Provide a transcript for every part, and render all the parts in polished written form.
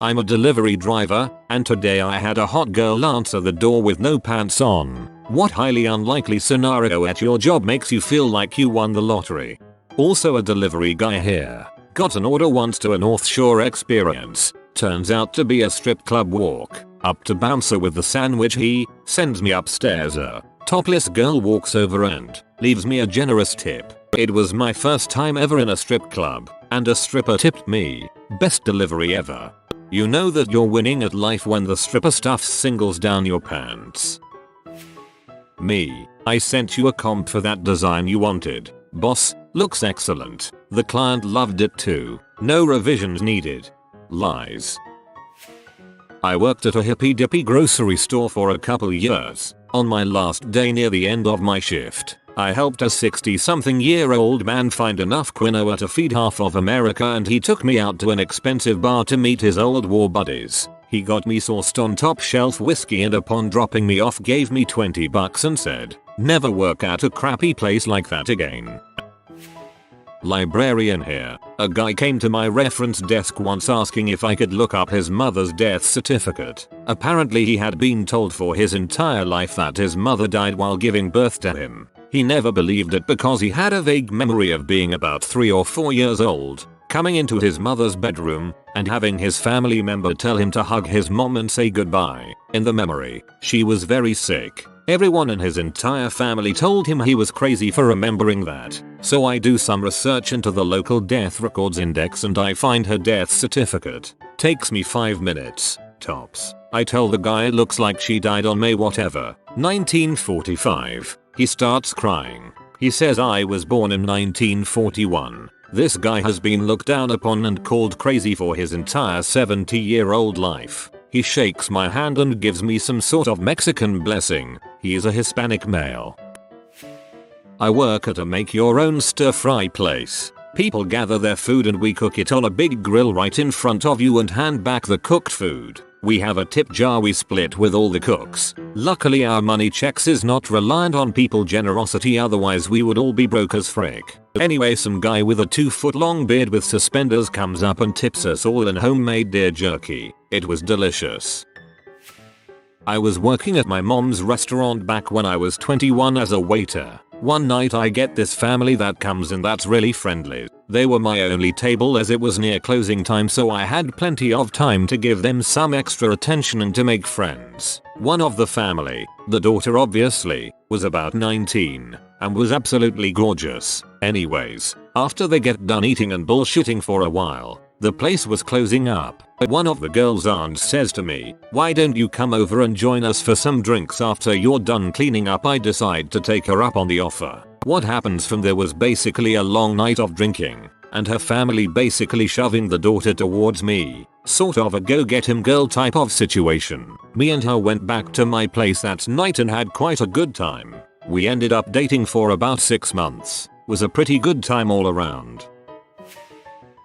I'm a delivery driver, and today I had a hot girl answer the door with no pants on. What highly unlikely scenario at your job makes you feel like you won the lottery? Also a delivery guy here. Got an order once to a North Shore experience. Turns out to be a strip club walk. Up to bouncer with the sandwich. He sends me upstairs. A topless girl walks over and leaves me a generous tip. It was my first time ever in a strip club, and a stripper tipped me. Best delivery ever. You know that you're winning at life when the stripper stuffs singles down your pants. Me. I sent you a comp for that design you wanted. Boss, looks excellent. The client loved it too. No revisions needed. Lies. I worked at a hippy dippy grocery store for a couple years. On my last day near the end of my shift, I helped a 60-something-year-old man find enough quinoa to feed half of America, and he took me out to an expensive bar to meet his old war buddies. He got me sourced on top shelf whiskey, and upon dropping me off gave me $20 and said, "Never work at a crappy place like that again." Librarian here. A guy came to my reference desk once asking if I could look up his mother's death certificate. Apparently he had been told for his entire life that his mother died while giving birth to him. He never believed it because he had a vague memory of being about 3 or 4 years old, coming into his mother's bedroom, and having his family member tell him to hug his mom and say goodbye. In the memory, she was very sick. Everyone in his entire family told him he was crazy for remembering that. So I do some research into the local death records index and I find her death certificate. Takes me 5 minutes, tops. I tell the guy it looks like she died on May whatever, 1945. He starts crying. He says I was born in 1941. This guy has been looked down upon and called crazy for his entire 70-year-old life. He shakes my hand and gives me some sort of Mexican blessing. He is a Hispanic male. I work at a make-your-own stir-fry place. People gather their food and we cook it on a big grill right in front of you and hand back the cooked food. We have a tip jar we split with all the cooks. Luckily our money checks is not reliant on people generosity, otherwise we would all be broke as frick. Anyway, some guy with a 2-foot-long beard with suspenders comes up and tips us all in homemade deer jerky. It was delicious. I was working at my mom's restaurant back when I was 21 as a waiter. One night I get this family that comes in that's really friendly. They were my only table as it was near closing time, so I had plenty of time to give them some extra attention and to make friends. One of the family, the daughter obviously, was about 19 and was absolutely gorgeous. Anyways, after they get done eating and bullshitting for a while, the place was closing up. One of the girl's aunts says to me, "Why don't you come over and join us for some drinks after you're done cleaning up?" I decide to take her up on the offer. What happens from there was basically a long night of drinking, and her family basically shoving the daughter towards me. Sort of a go get him girl type of situation. Me and her went back to my place that night and had quite a good time. We ended up dating for about 6 months. Was a pretty good time all around.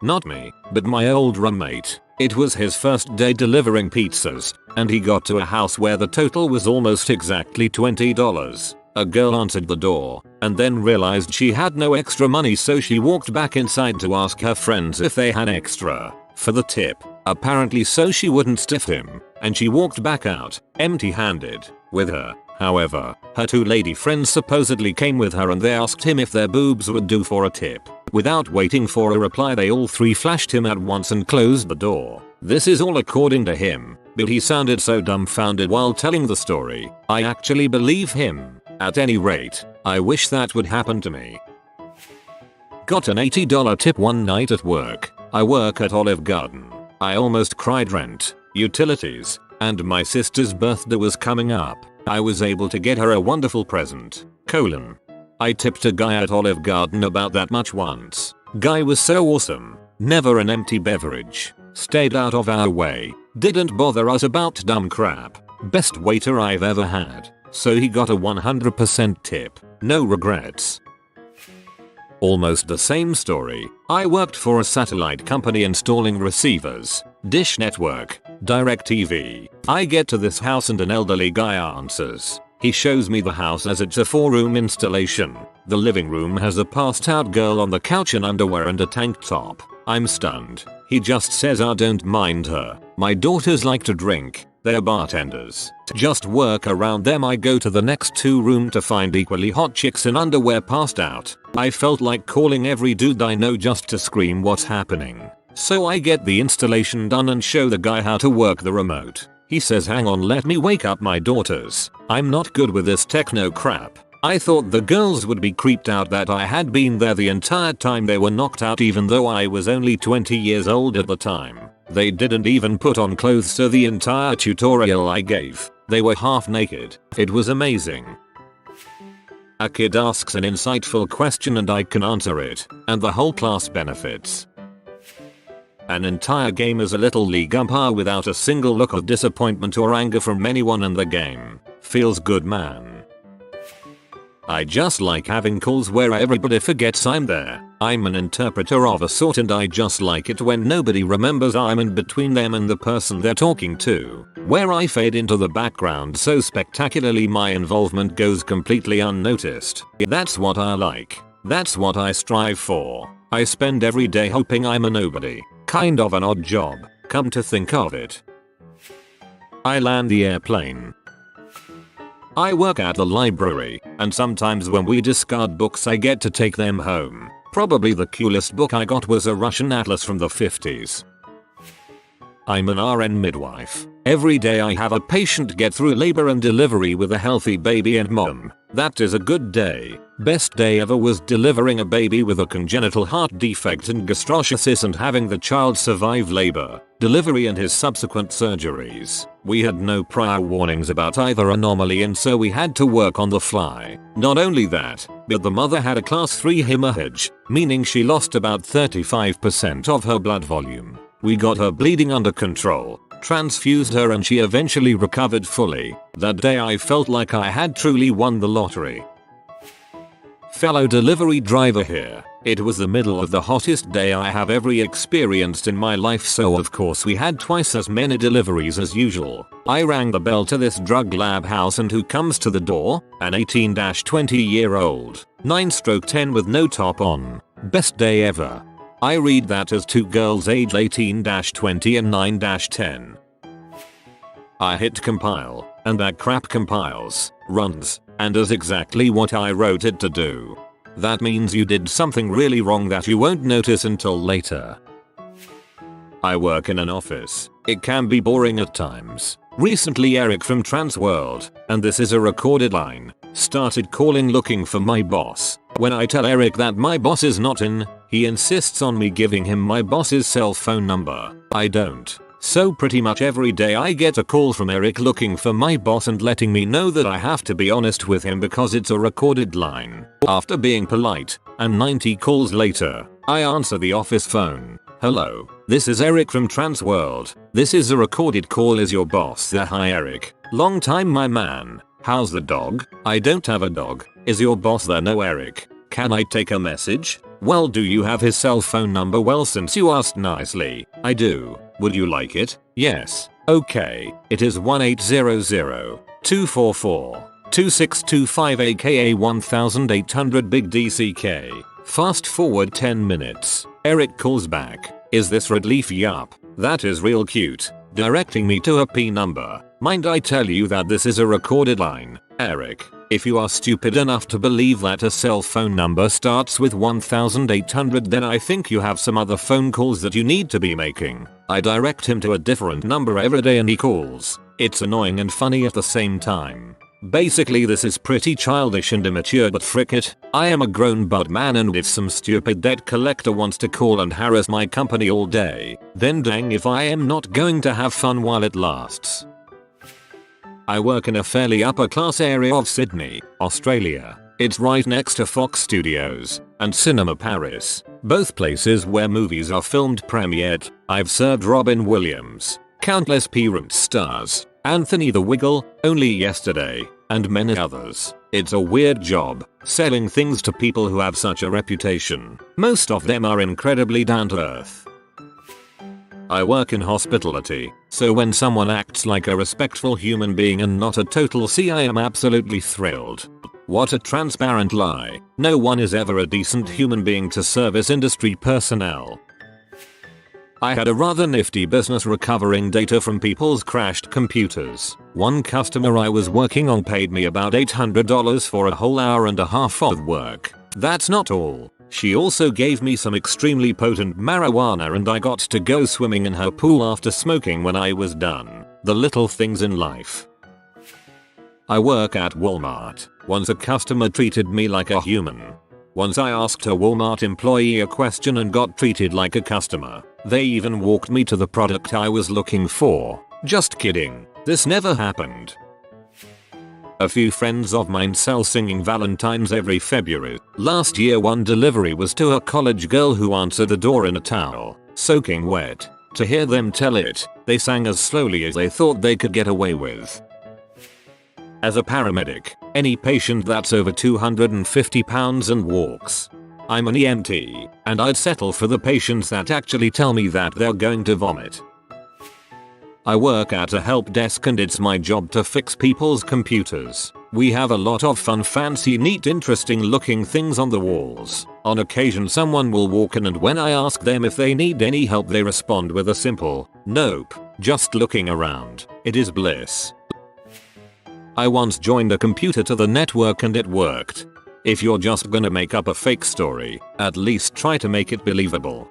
Not me, but my old roommate. It was his first day delivering pizzas, and he got to a house where the total was almost exactly $20. A girl answered the door, and then realized she had no extra money, so she walked back inside to ask her friends if they had extra for the tip, apparently so she wouldn't stiff him, and she walked back out, empty-handed. With her, however, her 2 lady friends supposedly came with her and they asked him if their boobs would do for a tip. Without waiting for a reply, they all 3 flashed him at once and closed the door. This is all according to him, but he sounded so dumbfounded while telling the story, I actually believe him. At any rate, I wish that would happen to me. Got an $80 tip one night at work. I work at Olive Garden. I almost cried. Rent, utilities, and my sister's birthday was coming up. I was able to get her a wonderful present. I tipped a guy at Olive Garden about that much once. Guy was so awesome. Never an empty beverage. Stayed out of our way. Didn't bother us about dumb crap. Best waiter I've ever had. So he got a 100% tip. No regrets. Almost the same story. I worked for a satellite company installing receivers. Dish Network. DirecTV. I get to this house and an elderly guy answers. He shows me the house as it's a 4-room installation. The living room has a passed out girl on the couch in underwear and a tank top. I'm stunned. He just says, "I don't mind her. My daughters like to drink. They're bartenders. To just work around them, I go to the next 2 room to find equally hot chicks in underwear passed out. I felt like calling every dude I know just to scream what's happening. So I get the installation done and show the guy how to work the remote. He says, hang on, let me wake up my daughters. I'm not good with this techno crap. I thought the girls would be creeped out that I had been there the entire time they were knocked out, even though I was only 20 years old at the time. They didn't even put on clothes, so the entire tutorial I gave, they were half naked. It was amazing. A kid asks an insightful question and I can answer it, and the whole class benefits. An entire game as a little league umpire without a single look of disappointment or anger from anyone in the game. Feels good, man. I just like having calls where everybody forgets I'm there. I'm an interpreter of a sort, and I just like it when nobody remembers I'm in between them and the person they're talking to. Where I fade into the background so spectacularly my involvement goes completely unnoticed. That's what I like. That's what I strive for. I spend every day hoping I'm a nobody. Kind of an odd job, come to think of it. I land the airplane. I work at the library, and sometimes when we discard books I get to take them home. Probably the coolest book I got was a Russian atlas from the 50s. I'm an RN midwife. Every day I have a patient get through labor and delivery with a healthy baby and mom. That is a good day. Best day ever was delivering a baby with a congenital heart defect and gastroschisis and having the child survive labor, delivery and his subsequent surgeries. We had no prior warnings about either anomaly, and so we had to work on the fly. Not only that, but the mother had a class 3 hemorrhage, meaning she lost about 35% of her blood volume. We got her bleeding under control, transfused her, and she eventually recovered fully. That day I felt like I had truly won the lottery. Fellow delivery driver here. It was the middle of the hottest day I have ever experienced in my life, so of course we had twice as many deliveries as usual. I rang the bell to this drug lab house, and who comes to the door? An 18-20-year-old, 9/10 with no top on. Best day ever. I read that as 2 girls age 18-20 and 9-10. I hit compile, and that crap compiles, runs, and does exactly what I wrote it to do. That means you did something really wrong that you won't notice until later. I work in an office. It can be boring at times. Recently Eric from Transworld, and this is a recorded line, started calling looking for my boss. When I tell Eric that my boss is not in, he insists on me giving him my boss's cell phone number. I don't. So pretty much every day I get a call from Eric looking for my boss and letting me know that I have to be honest with him because it's a recorded line. After being polite, and 90 calls later, I answer the office phone. Hello, this is Eric from Transworld. This is a recorded call. Is your boss there? Hi Eric. Long time my man. How's the dog? I don't have a dog. Is your boss there? No Eric. Can I take a message? Well, do you have his cell phone number? Well, since you asked nicely, I do. Would you like it? Yes. Okay. It is 1-800-244-2625 aka 1800 big DCK. Fast forward 10 minutes. Eric calls back. Is this Red Leaf? Yup. That is real cute. Directing me to a P number. Mind I tell you that this is a recorded line. Eric, if you are stupid enough to believe that a cell phone number starts with 1800, then I think you have some other phone calls that you need to be making. I direct him to a different number every day and he calls. It's annoying and funny at the same time. Basically this is pretty childish and immature, but frick it, I am a grown bud man, and if some stupid debt collector wants to call and harass my company all day, then dang if I am not going to have fun while it lasts. I work in a fairly upper class area of Sydney, Australia. It's right next to Fox Studios and Cinema Paris, both places where movies are filmed premiered. I've served Robin Williams, countless parent stars, Anthony the Wiggle, only yesterday, and many others. It's a weird job, selling things to people who have such a reputation. Most of them are incredibly down to earth. I work in hospitality, so when someone acts like a respectful human being and not a total C, I am absolutely thrilled. What a transparent lie. No one is ever a decent human being to service industry personnel. I had a rather nifty business recovering data from people's crashed computers. One customer I was working on paid me about $800 for a whole hour and a half of work. That's not all. She also gave me some extremely potent marijuana and I got to go swimming in her pool after smoking when I was done. The little things in life. I work at Walmart. Once a customer treated me like a human. Once I asked a Walmart employee a question and got treated like a customer. They even walked me to the product I was looking for. Just kidding. This never happened. A few friends of mine sell singing valentines every February. Last year one delivery was to a college girl who answered the door in a towel, soaking wet. To hear them tell it, they sang as slowly as they thought they could get away with. As a paramedic, any patient that's over 250 pounds and walks. I'm an EMT, and I'd settle for the patients that actually tell me that they're going to vomit. I work at a help desk and it's my job to fix people's computers. We have a lot of fun, fancy, neat, interesting looking things on the walls. On occasion someone will walk in and when I ask them if they need any help they respond with a simple, "Nope, just looking around." It is bliss. I once joined a computer to the network and it worked. If you're just gonna make up a fake story, at least try to make it believable.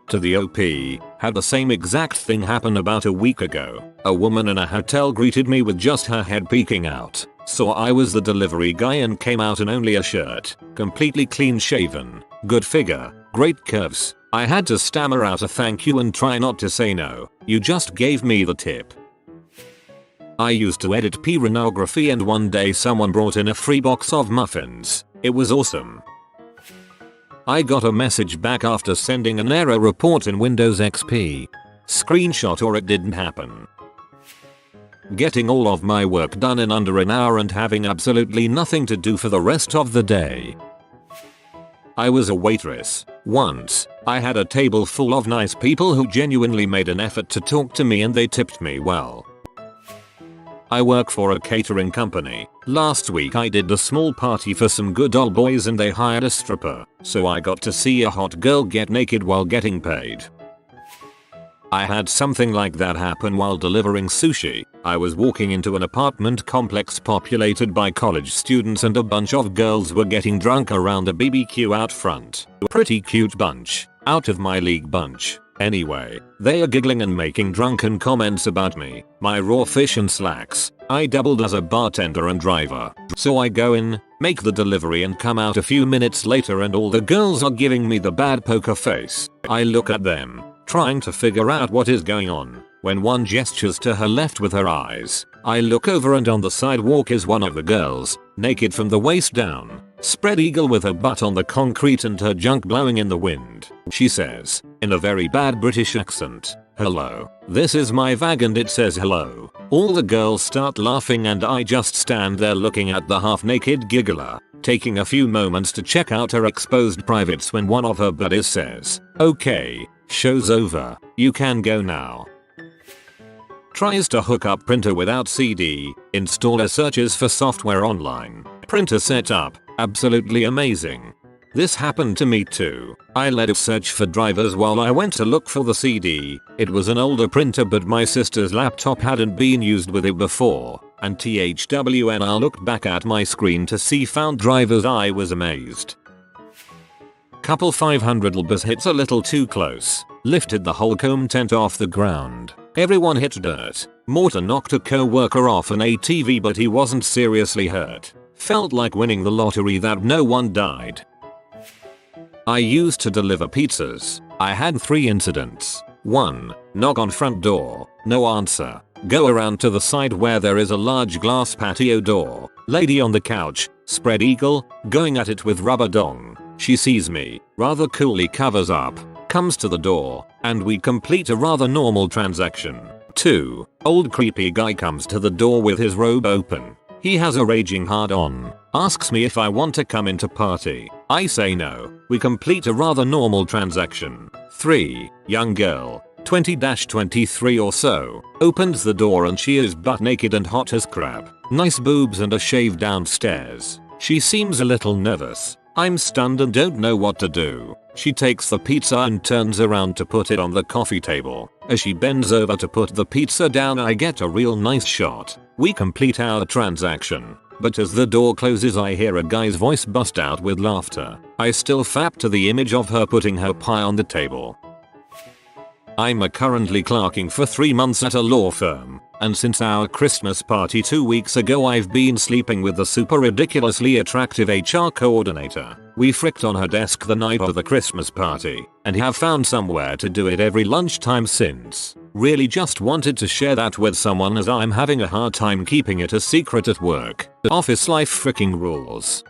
To the OP, had the same exact thing happen about a week ago. A woman in a hotel greeted me with just her head peeking out. Saw I was the delivery guy and came out in only a shirt. Completely clean shaven. Good figure. Great curves. I had to stammer out a thank you and try not to say no. "You just gave me the tip." I used to edit pornography and one day someone brought in a free box of muffins. It was awesome. I got a message back after sending an error report in Windows XP. Screenshot or it didn't happen. Getting all of my work done in under an hour and having absolutely nothing to do for the rest of the day. I was a waitress. Once, I had a table full of nice people who genuinely made an effort to talk to me and they tipped me well. I work for a catering company. Last week I did a small party for some good old boys and they hired a stripper, so I got to see a hot girl get naked while getting paid. I had something like that happen while delivering sushi. I was walking into an apartment complex populated by college students and a bunch of girls were getting drunk around a BBQ out front. Pretty cute bunch. Out of my league bunch. Anyway, they are giggling and making drunken comments about me, my raw fish and slacks. I doubled as a bartender and driver. So I go in, make the delivery and come out a few minutes later and all the girls are giving me the bad poker face. I look at them, trying to figure out what is going on, when one gestures to her left with her eyes. I look over and on the sidewalk is one of the girls, naked from the waist down, spread eagle with her butt on the concrete and her junk blowing in the wind. She says, in a very bad British accent, "Hello, this is my vag," and it says hello. All the girls start laughing and I just stand there looking at the half-naked giggler, taking a few moments to check out her exposed privates when one of her buddies says, "Okay, show's over, you can go now." Tries to hook up printer without CD, installer searches for software online, printer setup, absolutely amazing. This happened to me too. I led a search for drivers while I went to look for the CD. It was an older printer but my sister's laptop hadn't been used with it before, and when I looked back at my screen to see found drivers I was amazed. Couple 500 lbs hits a little too close, lifted the whole comb tent off the ground. Everyone hit dirt. Mortar knocked a co-worker off an ATV but he wasn't seriously hurt. Felt like winning the lottery that no one died. I used to deliver pizzas. I had 3 incidents. 1. Knock on front door. No answer. Go around to the side where there is a large glass patio door. Lady on the couch. Spread eagle. Going at it with rubber dong. She sees me. Rather coolly covers up. Comes to the door. And we complete a rather normal transaction. 2. Old creepy guy comes to the door with his robe open. He has a raging hard on. Asks me if I want to come into party. I say no. We complete a rather normal transaction. 3. Young girl, 20-23 or so, opens the door and she is butt naked and hot as crap. Nice boobs and a shave downstairs. She seems a little nervous. I'm stunned and don't know what to do. She takes the pizza and turns around to put it on the coffee table. As she bends over to put the pizza down, I get a real nice shot. We complete our transaction. But as the door closes, I hear a guy's voice bust out with laughter. I still fap to the image of her putting her pie on the table. I'm currently clerking for 3 months at a law firm, and since our Christmas party 2 weeks ago I've been sleeping with the super ridiculously attractive HR coordinator. We fricked on her desk the night of the Christmas party, and have found somewhere to do it every lunchtime since. Really just wanted to share that with someone as I'm having a hard time keeping it a secret at work. Office life freaking rules.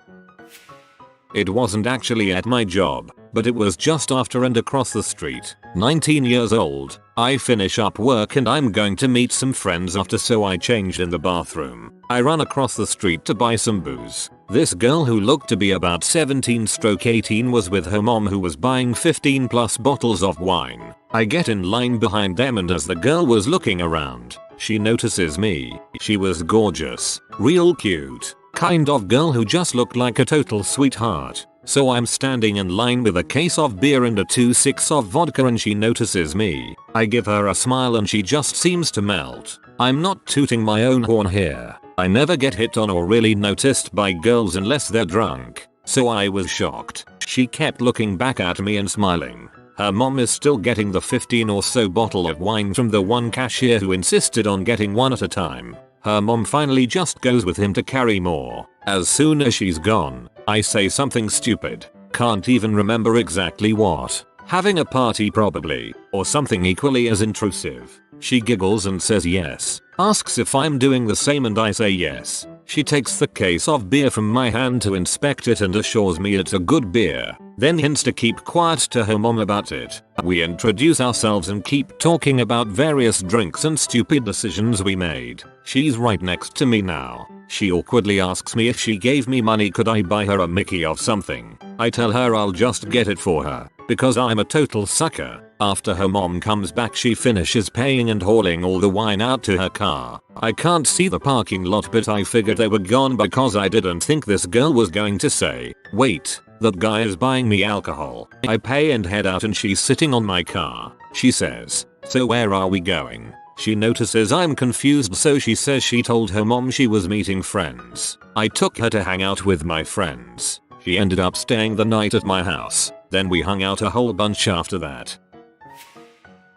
It wasn't actually at my job, but it was just after and across the street. 19 years old, I finish up work and I'm going to meet some friends after, so I changed in the bathroom. I run across the street to buy some booze. This girl who looked to be about 17-18 was with her mom, who was buying 15 plus bottles of wine. I get in line behind them, and as the girl was looking around, she notices me. She was gorgeous, real cute, kind of girl who just looked like a total sweetheart. So I'm standing in line with a case of beer and a 2-6 of vodka, and she notices me. I give her a smile and she just seems to melt. I'm not tooting my own horn here. I never get hit on or really noticed by girls unless they're drunk. So I was shocked. She kept looking back at me and smiling. Her mom is still getting the 15 or so bottle of wine from the one cashier who insisted on getting one at a time. Her mom finally just goes with him to carry more. As soon as she's gone, I say something stupid. Can't even remember exactly what. Having a party probably, or something equally as intrusive. She giggles and says yes. Asks if I'm doing the same and I say yes. She takes the case of beer from my hand to inspect it and assures me it's a good beer. Then hints to keep quiet to her mom about it. We introduce ourselves and keep talking about various drinks and stupid decisions we made. She's right next to me now. She awkwardly asks me if she gave me money could I buy her a Mickey of something. I tell her I'll just get it for her, because I'm a total sucker. After her mom comes back, she finishes paying and hauling all the wine out to her car. I can't see the parking lot, but I figured they were gone because I didn't think this girl was going to say, "Wait, that guy is buying me alcohol." I pay and head out and she's sitting on my car. She says, "So where are we going?" She notices I'm confused, so she says she told her mom she was meeting friends. I took her to hang out with my friends. She ended up staying the night at my house. Then we hung out a whole bunch after that.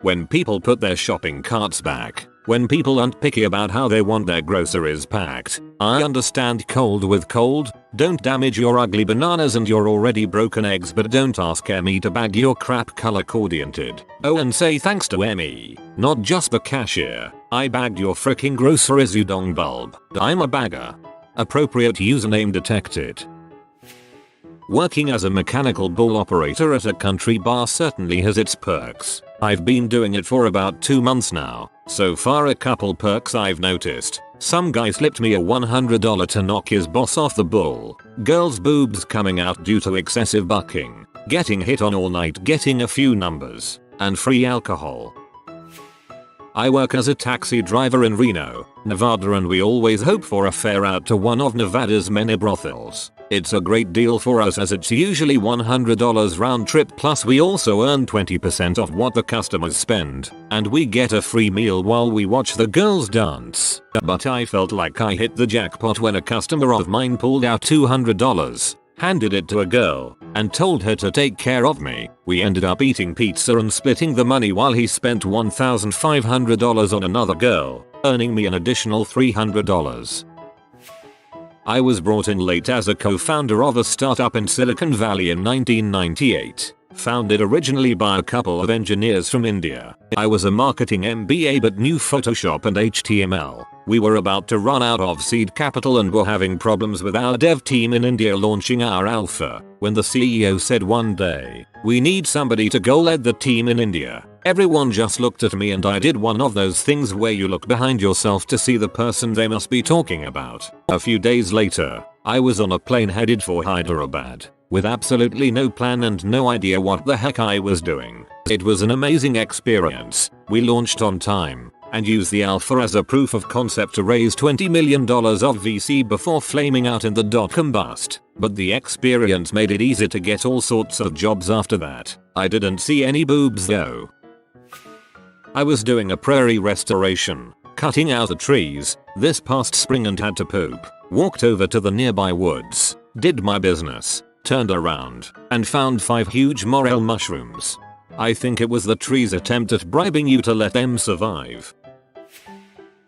When people put their shopping carts back, when people aren't picky about how they want their groceries packed, I understand cold with cold. Don't damage your ugly bananas and your already broken eggs, but don't ask Emmy to bag your crap color coordinated. Oh, and say thanks to Emmy, not just the cashier. I bagged your freaking groceries, you dong bulb. I'm a bagger. Appropriate username detected. Working as a mechanical bull operator at a country bar certainly has its perks. I've been doing it for about 2 months now. So far, a couple perks I've noticed. Some guy slipped me a $100 to knock his boss off the bull. Girls' boobs coming out due to excessive bucking. Getting hit on all night, getting a few numbers. And free alcohol. I work as a taxi driver in Reno, Nevada, and we always hope for a fare out to one of Nevada's many brothels. It's a great deal for us as it's usually $100 round trip, plus we also earn 20% of what the customers spend, and we get a free meal while we watch the girls dance. But I felt like I hit the jackpot when a customer of mine pulled out $200, handed it to a girl, and told her to take care of me. We ended up eating pizza and splitting the money while he spent $1,500 on another girl, earning me an additional $300. I was brought in late as a co-founder of a startup in Silicon Valley in 1998. Founded originally by a couple of engineers from India. I was a marketing MBA but knew Photoshop and HTML. We were about to run out of seed capital and were having problems with our dev team in India launching our alpha, when the CEO said one day, "We need somebody to go lead the team in India." Everyone just looked at me and I did one of those things where you look behind yourself to see the person they must be talking about. A few days later, I was on a plane headed for Hyderabad, with absolutely no plan and no idea what the heck I was doing. It was an amazing experience. We launched on time and used the alpha as a proof of concept to raise $20 million of VC before flaming out in the dot-com bust. But the experience made it easy to get all sorts of jobs after that. I didn't see any boobs though. I was doing a prairie restoration, cutting out the trees, this past spring and had to poop. Walked over to the nearby woods, did my business, turned around, and found 5 huge morel mushrooms. I think it was the tree's attempt at bribing you to let them survive.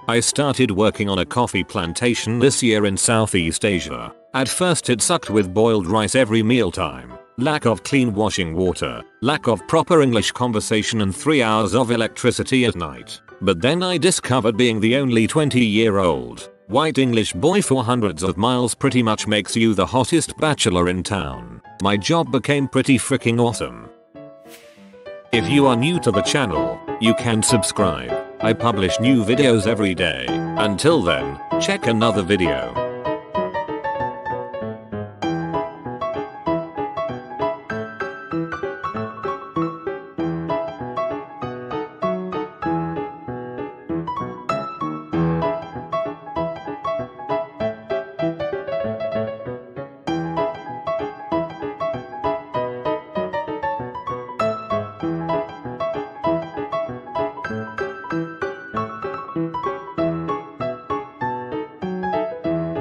I started working on a coffee plantation this year in Southeast Asia. At first it sucked with boiled rice every mealtime, lack of clean washing water, lack of proper English conversation and 3 hours of electricity at night. But then I discovered being the only 20-year-old white English boy for hundreds of miles pretty much makes you the hottest bachelor in town. My job became pretty freaking awesome. If you are new to the channel, you can subscribe. I publish new videos every day. Until then, check another video.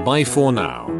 Bye for now.